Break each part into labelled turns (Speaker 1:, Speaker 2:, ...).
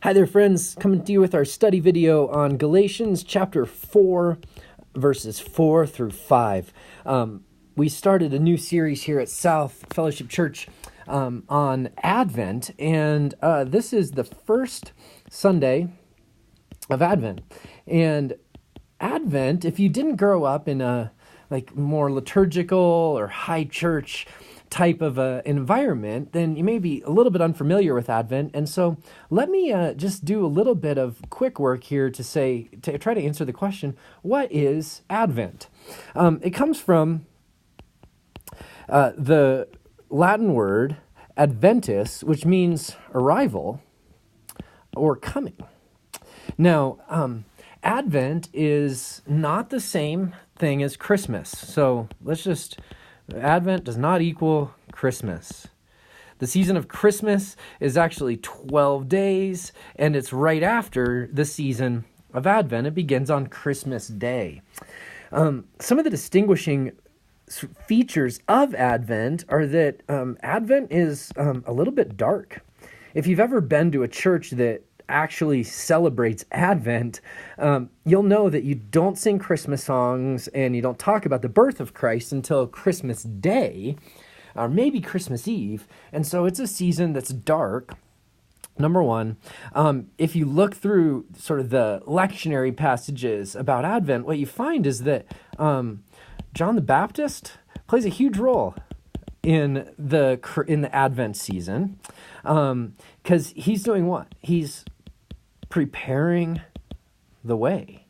Speaker 1: Hi there, friends. Coming to you with our study video on Galatians chapter 4, verses 4 through 5. We started a new series here at South Fellowship Church on Advent, and this is the first Sunday of Advent. And Advent, if you didn't grow up in a more liturgical or high church type of environment, then you may be a little bit unfamiliar with Advent. And so let me just do a little bit of quick work here to try to answer the question, what is Advent? It comes from the Latin word adventus, which means arrival or coming. Now, Advent is not the same thing as Christmas. So Advent does not equal Christmas. The season of Christmas is actually 12 days, and it's right after the season of Advent. It begins on Christmas Day. Some of the distinguishing features of Advent are that Advent is a little bit dark. If you've ever been to a church that actually celebrates Advent, you'll know that you don't sing Christmas songs and you don't talk about the birth of Christ until Christmas Day, or maybe Christmas Eve. And so it's a season that's dark, number one. If you look through sort of the lectionary passages about Advent, what you find is that John the Baptist plays a huge role in the Advent season, because he's doing what? He's preparing the way.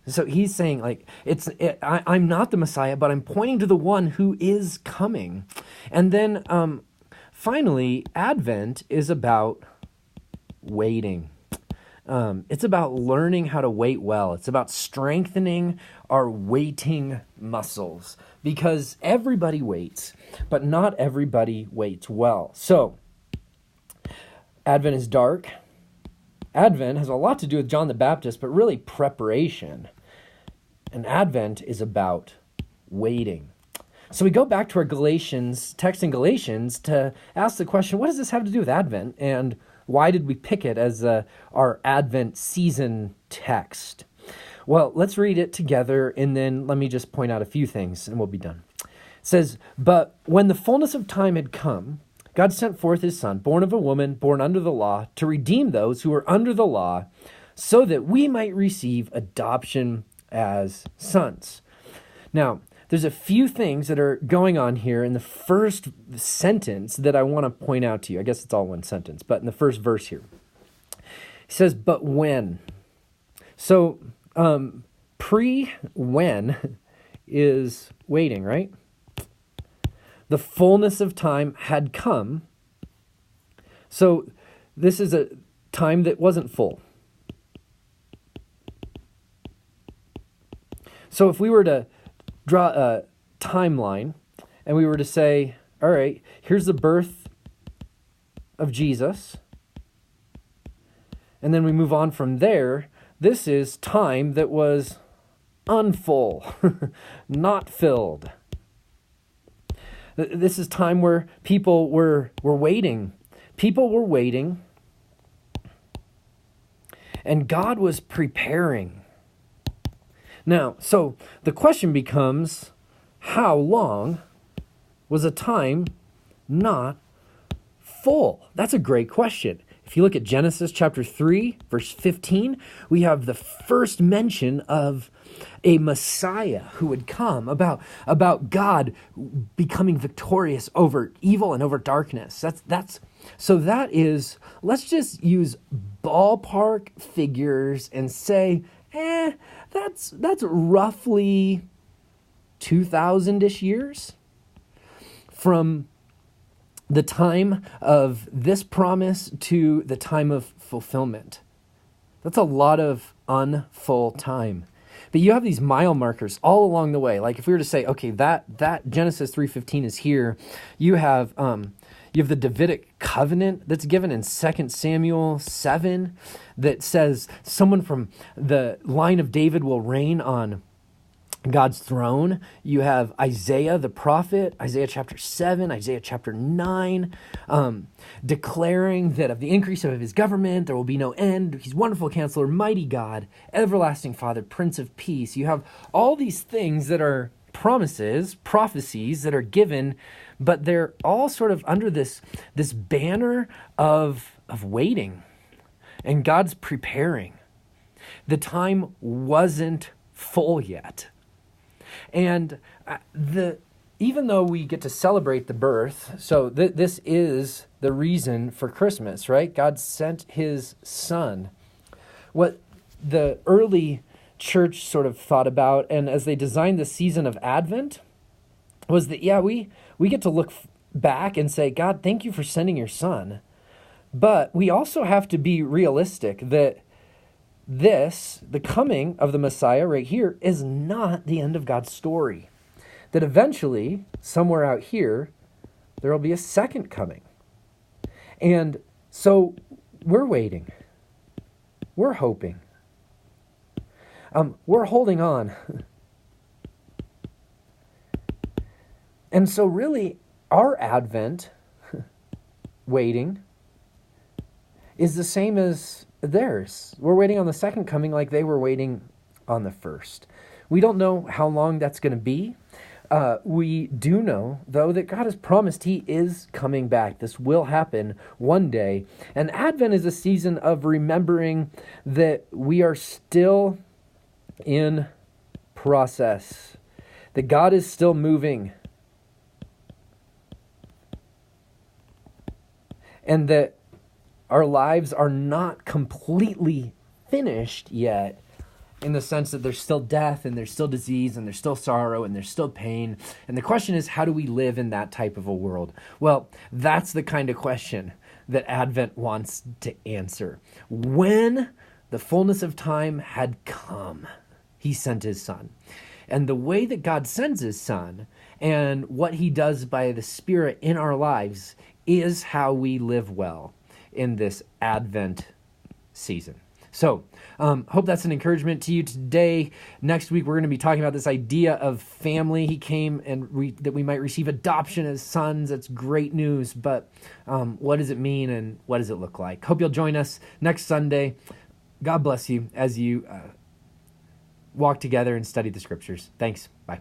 Speaker 1: So he's saying, I'm not the Messiah, but I'm pointing to the one who is coming. And then finally, Advent is about waiting. It's about learning how to wait well. It's about strengthening our waiting muscles, because everybody waits, but not everybody waits well. So Advent is dark. Advent has a lot to do with John the Baptist, but really preparation. And Advent is about waiting. So we go back to our text in Galatians to ask the question, what does this have to do with Advent? And why did we pick it as our Advent season text? Well, let's read it together, and then let me just point out a few things, and we'll be done. It says, "But when the fullness of time had come, God sent forth his Son, born of a woman, born under the law, to redeem those who were under the law, so that we might receive adoption as sons." Now, there's a few things that are going on here in the first sentence that I want to point out to you. I guess it's all one sentence, but in the first verse here. He says, "But when." So, when is waiting, right? The fullness of time had come. So this is a time that wasn't full. So if we were to draw a timeline and we were to say, all right, here's the birth of Jesus, and then we move on from there, this is time that was unfull, not filled. This is time where people were waiting. People were waiting, and God was preparing. Now, so the question becomes, how long was a time not full? That's a great question. If you look at Genesis chapter 3, verse 15, we have the first mention of a Messiah who would come, about God becoming victorious over evil and over darkness. That is, let's just use ballpark figures and say, that's roughly 2,000-ish years from the time of this promise to the time of fulfillment. That's a lot of unfull time. But you have these mile markers all along the way. Like if we were to say, okay, that Genesis 3:15 is here, you have the Davidic covenant that's given in 2 Samuel 7 that says someone from the line of David will reign on God's throne. You have Isaiah the prophet, Isaiah chapter 7, Isaiah chapter 9, declaring that of the increase of his government there will be no end. He's wonderful counselor, mighty God, everlasting Father, Prince of Peace. You have all these things that are promises, prophecies that are given, but they're all sort of under this banner of waiting. And God's preparing. The time wasn't full yet. And even though we get to celebrate the birth, so this is the reason for Christmas, right? God sent his son. What the early church sort of thought about, and as they designed the season of Advent, was that, we get to look back and say, God, thank you for sending your son. But we also have to be realistic that the coming of the Messiah right here is not the end of God's story. That eventually, somewhere out here, there will be a second coming. And so we're waiting. We're hoping. We're holding on. And so really, our Advent waiting is the same as theirs. We're waiting on the second coming like they were waiting on the first. We don't know how long that's going to be. We do know, though, that God has promised he is coming back. This will happen one day. And Advent is a season of remembering that we are still in process, that God is still moving, and that our lives are not completely finished yet, in the sense that there's still death and there's still disease and there's still sorrow and there's still pain. And the question is, how do we live in that type of a world? Well, that's the kind of question that Advent wants to answer. When the fullness of time had come, he sent his son. And the way that God sends his son and what he does by the Spirit in our lives is how we live well in this Advent season. So, hope that's an encouragement to you today. Next week, we're going to be talking about this idea of family. He came and that we might receive adoption as sons. That's great news. But what does it mean and what does it look like? Hope you'll join us next Sunday. God bless you as you walk together and study the scriptures. Thanks. Bye.